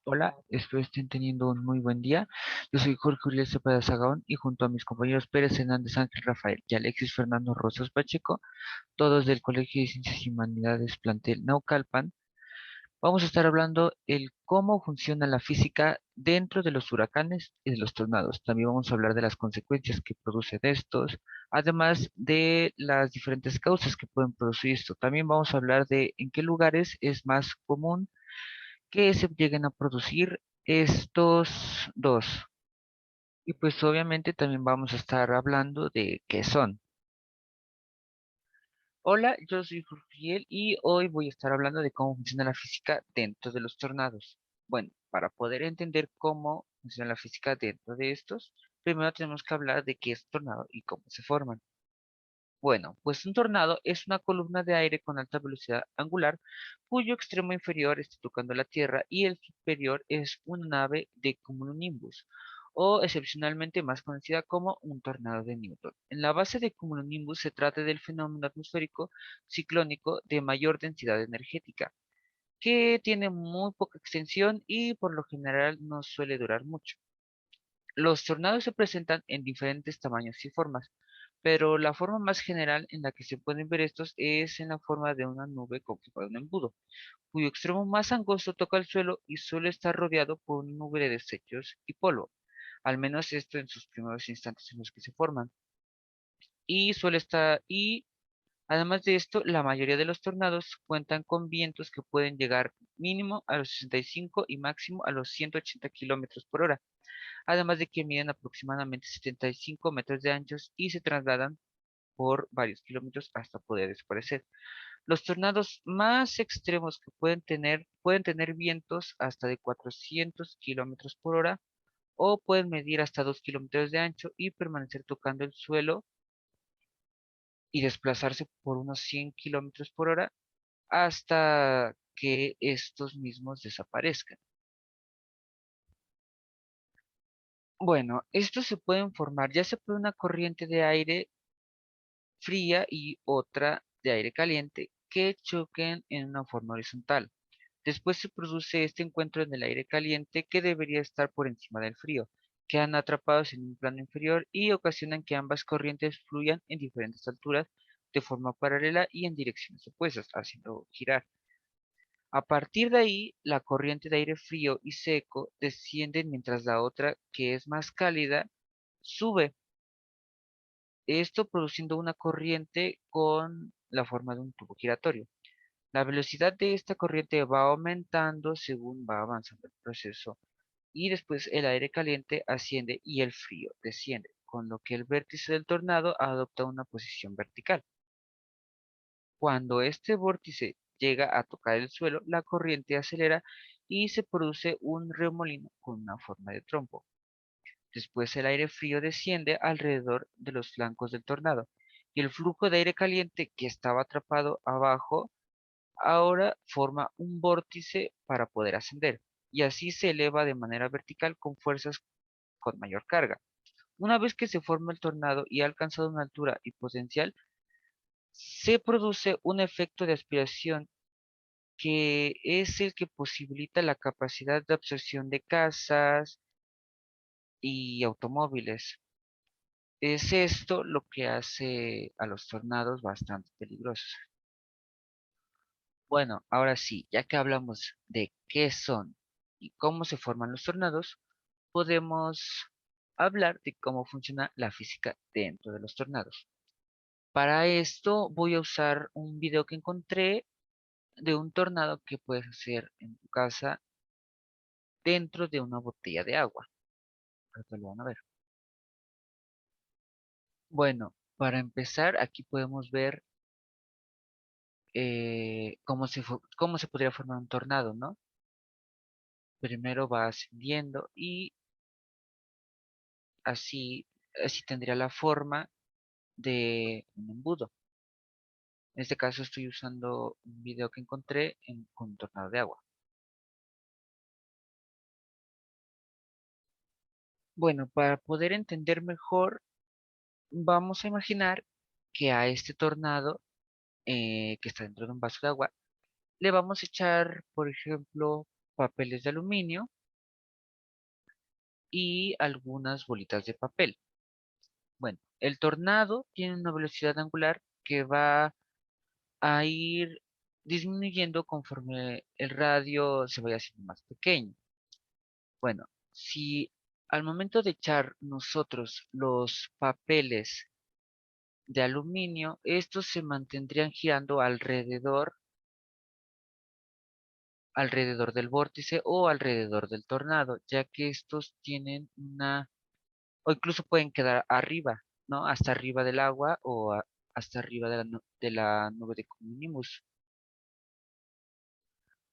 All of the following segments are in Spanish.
Hola, espero estén teniendo un muy buen día. Yo soy Jorge Uriel Cepeda Sagón y junto a mis compañeros Pérez Hernández Ángel Rafael y Alexis Fernando Rosas Pacheco, todos del Colegio de Ciencias y Humanidades Plantel Naucalpan, vamos a estar hablando el cómo funciona la física dentro de los huracanes y de los tornados. También vamos a hablar de las consecuencias que producen estos, además de las diferentes causas que pueden producir esto. También vamos a hablar de en qué lugares es más común que se lleguen a producir estos dos. Y pues obviamente también vamos a estar hablando de qué son. Hola, yo soy Jorgiel y hoy voy a estar hablando de cómo funciona la física dentro de los tornados. Bueno, para poder entender cómo funciona la física dentro de estos, primero tenemos que hablar de qué es tornado y cómo se forman. Bueno, pues un tornado es una columna de aire con alta velocidad angular cuyo extremo inferior está tocando la Tierra y el superior es una nave de cumulonimbus, o excepcionalmente más conocida como un tornado de Newton. En la base de cumulonimbus se trata del fenómeno atmosférico ciclónico de mayor densidad energética, que tiene muy poca extensión y por lo general no suele durar mucho. Los tornados se presentan en diferentes tamaños y formas, pero la forma más general en la que se pueden ver estos es en la forma de una nube con forma de un embudo, cuyo extremo más angosto toca el suelo y suele estar rodeado por una nube de desechos y polvo, al menos esto en sus primeros instantes en los que se forman. Y además de esto, la mayoría de los tornados cuentan con vientos que pueden llegar mínimo a los 65 y máximo a los 180 kilómetros por hora, además de que miden aproximadamente 75 metros de anchos y se trasladan por varios kilómetros hasta poder desaparecer. Los tornados más extremos que pueden tener vientos hasta de 400 kilómetros por hora o pueden medir hasta 2 kilómetros de ancho y permanecer tocando el suelo y desplazarse por unos 100 kilómetros por hora hasta que estos mismos desaparezcan. Bueno, estos se pueden formar ya sea por una corriente de aire fría y otra de aire caliente que choquen en una forma horizontal. Después se produce este encuentro en el aire caliente que debería estar por encima del frío. Quedan atrapados en un plano inferior y ocasionan que ambas corrientes fluyan en diferentes alturas de forma paralela y en direcciones opuestas, haciendo girar. A partir de ahí, la corriente de aire frío y seco desciende mientras la otra, que es más cálida, sube. Esto produciendo una corriente con la forma de un tubo giratorio. La velocidad de esta corriente va aumentando según va avanzando el proceso y después el aire caliente asciende y el frío desciende, con lo que el vértice del tornado adopta una posición vertical. Cuando este vórtice llega a tocar el suelo, la corriente acelera y se produce un remolino con una forma de trompo. Después el aire frío desciende alrededor de los flancos del tornado y el flujo de aire caliente que estaba atrapado abajo ahora forma un vórtice para poder ascender y así se eleva de manera vertical con fuerzas con mayor carga. Una vez que se forma el tornado y ha alcanzado una altura y potencial, se produce un efecto de aspiración que es el que posibilita la capacidad de absorción de casas y automóviles. Es esto lo que hace a los tornados bastante peligrosos. Bueno, ahora sí, ya que hablamos de qué son y cómo se forman los tornados, podemos hablar de cómo funciona la física dentro de los tornados. Para esto voy a usar un video que encontré de un tornado que puedes hacer en tu casa dentro de una botella de agua. Ahorita lo van a ver. Bueno, para empezar, aquí podemos ver cómo se podría formar un tornado, ¿no? Primero va ascendiendo y así tendría la forma de un embudo. En este caso estoy usando un video que encontré con un tornado de agua. Bueno, para poder entender mejor, vamos a imaginar que a este tornado que está dentro de un vaso de agua, le vamos a echar, por ejemplo, papeles de aluminio y algunas bolitas de papel. Bueno, el tornado tiene una velocidad angular que va a ir disminuyendo conforme el radio se vaya haciendo más pequeño. Bueno, si al momento de echar nosotros los papeles de aluminio, estos se mantendrían girando alrededor del vórtice o alrededor del tornado, ya que estos tienen o incluso pueden quedar arriba, ¿no? Hasta arriba del agua o hasta arriba de la nube de cumulonimbus.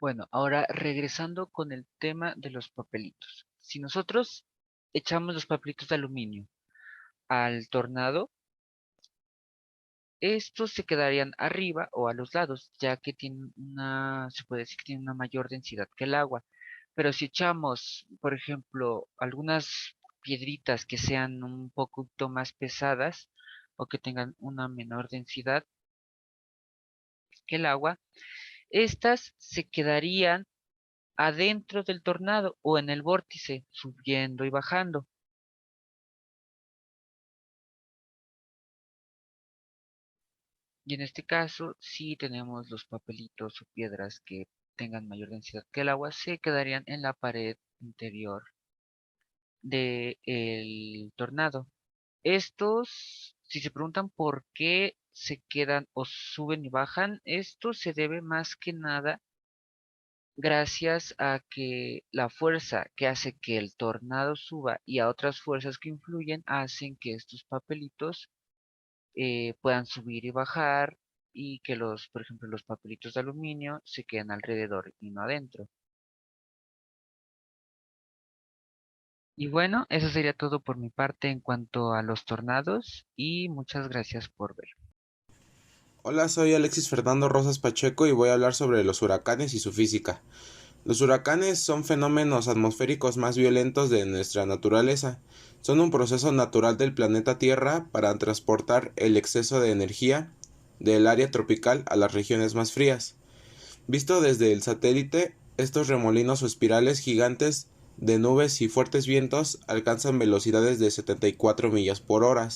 Bueno, ahora regresando con el tema de los papelitos. Si nosotros echamos los papelitos de aluminio al tornado, estos se quedarían arriba o a los lados, ya que se puede decir que tienen una mayor densidad que el agua. Pero si echamos, por ejemplo, algunas piedritas que sean un poquito más pesadas o que tengan una menor densidad que el agua, estas se quedarían adentro del tornado o en el vórtice, subiendo y bajando. Y en este caso, si tenemos los papelitos o piedras que tengan mayor densidad que el agua, se quedarían en la pared interior del tornado. Estos, si se preguntan por qué se quedan o suben y bajan, esto se debe más que nada gracias a que la fuerza que hace que el tornado suba y a otras fuerzas que influyen hacen que estos papelitos puedan subir y bajar y que por ejemplo, los papelitos de aluminio se queden alrededor y no adentro. Y bueno, eso sería todo por mi parte en cuanto a los tornados y muchas gracias por ver. Hola, soy Alexis Fernando Rosas Pacheco y voy a hablar sobre los huracanes y su física. Los huracanes son fenómenos atmosféricos más violentos de nuestra naturaleza. Son un proceso natural del planeta Tierra para transportar el exceso de energía del área tropical a las regiones más frías. Visto desde el satélite, estos remolinos o espirales gigantes de nubes y fuertes vientos alcanzan velocidades de 74 millas por hora,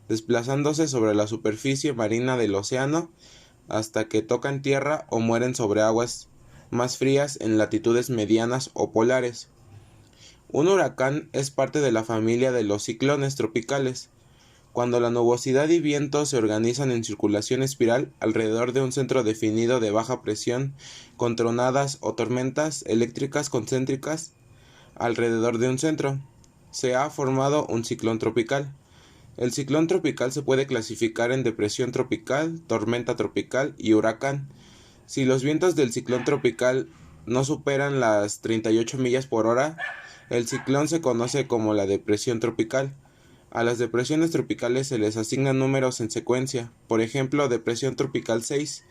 desplazándose sobre la superficie marina del océano hasta que tocan tierra o mueren sobre aguas más frías en latitudes medianas o polares. Un huracán es parte de la familia de los ciclones tropicales, cuando la nubosidad y viento se organizan en circulación espiral alrededor de un centro definido de baja presión, con tronadas o tormentas eléctricas concéntricas alrededor de un centro. Se ha formado un ciclón tropical. El ciclón tropical se puede clasificar en depresión tropical, tormenta tropical y huracán. Si los vientos del ciclón tropical no superan las 38 millas por hora, el ciclón se conoce como la depresión tropical. A las depresiones tropicales se les asignan números en secuencia, por ejemplo, depresión tropical 6.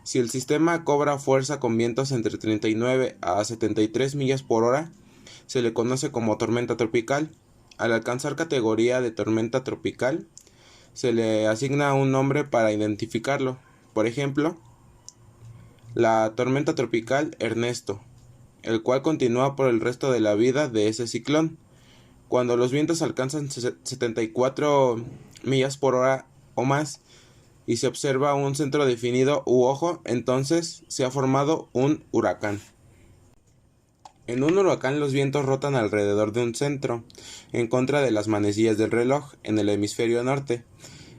Si el sistema cobra fuerza con vientos entre 39 a 73 millas por hora, se le conoce como tormenta tropical. Al alcanzar categoría de tormenta tropical, se le asigna un nombre para identificarlo. Por ejemplo, la tormenta tropical Ernesto, el cual continúa por el resto de la vida de ese ciclón. Cuando los vientos alcanzan 74 millas por hora o más y se observa un centro definido u ojo, entonces se ha formado un huracán. En un huracán los vientos rotan alrededor de un centro, en contra de las manecillas del reloj, en el hemisferio norte.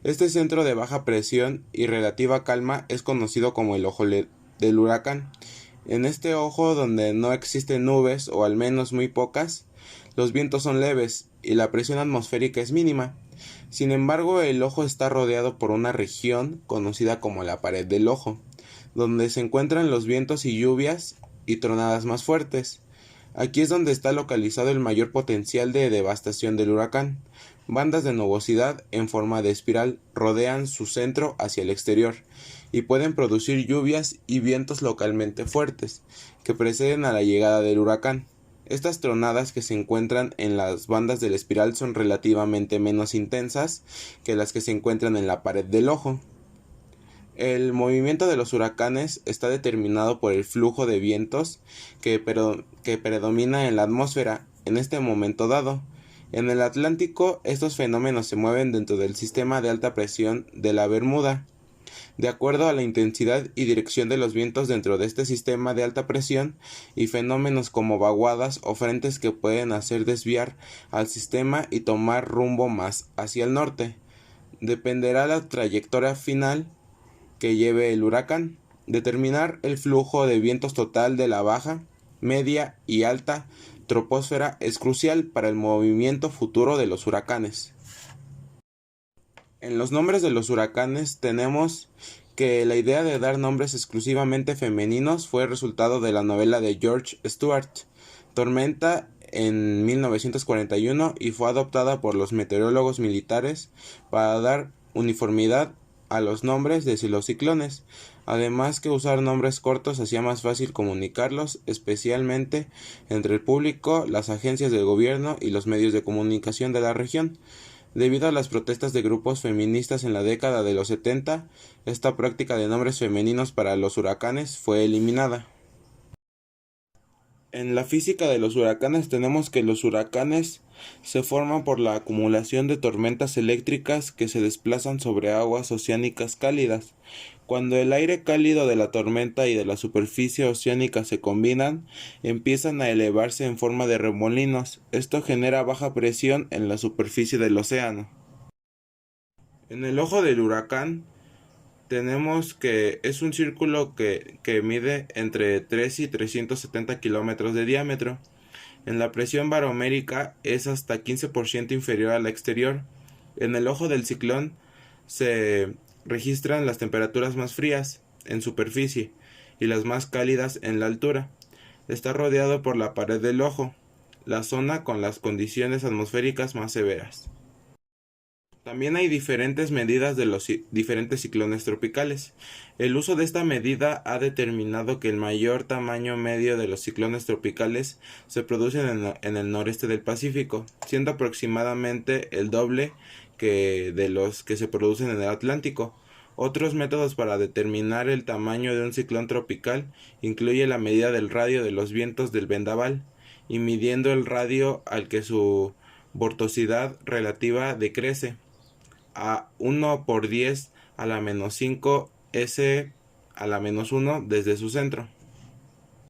Este centro de baja presión y relativa calma es conocido como el ojo del huracán. En este ojo, donde no existen nubes, o al menos muy pocas, los vientos son leves y la presión atmosférica es mínima. Sin embargo, el ojo está rodeado por una región conocida como la pared del ojo, donde se encuentran los vientos y lluvias y tronadas más fuertes. Aquí es donde está localizado el mayor potencial de devastación del huracán. Bandas de nubosidad en forma de espiral rodean su centro hacia el exterior y pueden producir lluvias y vientos localmente fuertes que preceden a la llegada del huracán. Estas tronadas que se encuentran en las bandas del espiral son relativamente menos intensas que las que se encuentran en la pared del ojo. El movimiento de los huracanes está determinado por el flujo de vientos que predomina en la atmósfera en este momento dado. En el Atlántico, estos fenómenos se mueven dentro del sistema de alta presión de la Bermuda. De acuerdo a la intensidad y dirección de los vientos dentro de este sistema de alta presión, y fenómenos como vaguadas o frentes que pueden hacer desviar al sistema y tomar rumbo más hacia el norte, dependerá la trayectoria final que lleve el huracán. Determinar el flujo de vientos total de la baja, media y alta troposfera es crucial para el movimiento futuro de los huracanes. En los nombres de los huracanes tenemos que la idea de dar nombres exclusivamente femeninos fue resultado de la novela de George Stewart, Tormenta, en 1941, y fue adoptada por los meteorólogos militares para dar uniformidad a los nombres de los ciclones, además que usar nombres cortos hacía más fácil comunicarlos, especialmente entre el público, las agencias del gobierno y los medios de comunicación de la región. Debido a las protestas de grupos feministas en la década de los 70, esta práctica de nombres femeninos para los huracanes fue eliminada. En la física de los huracanes tenemos que los huracanes se forman por la acumulación de tormentas eléctricas que se desplazan sobre aguas oceánicas cálidas. Cuando el aire cálido de la tormenta y de la superficie oceánica se combinan, empiezan a elevarse en forma de remolinos. Esto genera baja presión en la superficie del océano. En el ojo del huracán tenemos que es un círculo que mide entre 3 y 370 kilómetros de diámetro. En la presión barométrica es hasta 15% inferior a la exterior. En el ojo del ciclón se registran las temperaturas más frías en superficie y las más cálidas en la altura. Está rodeado por la pared del ojo, la zona con las condiciones atmosféricas más severas. También hay diferentes medidas de los diferentes ciclones tropicales. El uso de esta medida ha determinado que el mayor tamaño medio de los ciclones tropicales se producen en el noreste del Pacífico, siendo aproximadamente el doble que de los que se producen en el Atlántico. Otros métodos para determinar el tamaño de un ciclón tropical incluye la medida del radio de los vientos del vendaval y midiendo el radio al que su vortosidad relativa decrece a 1 por 10 a la menos 5 s a la menos 1 desde su centro.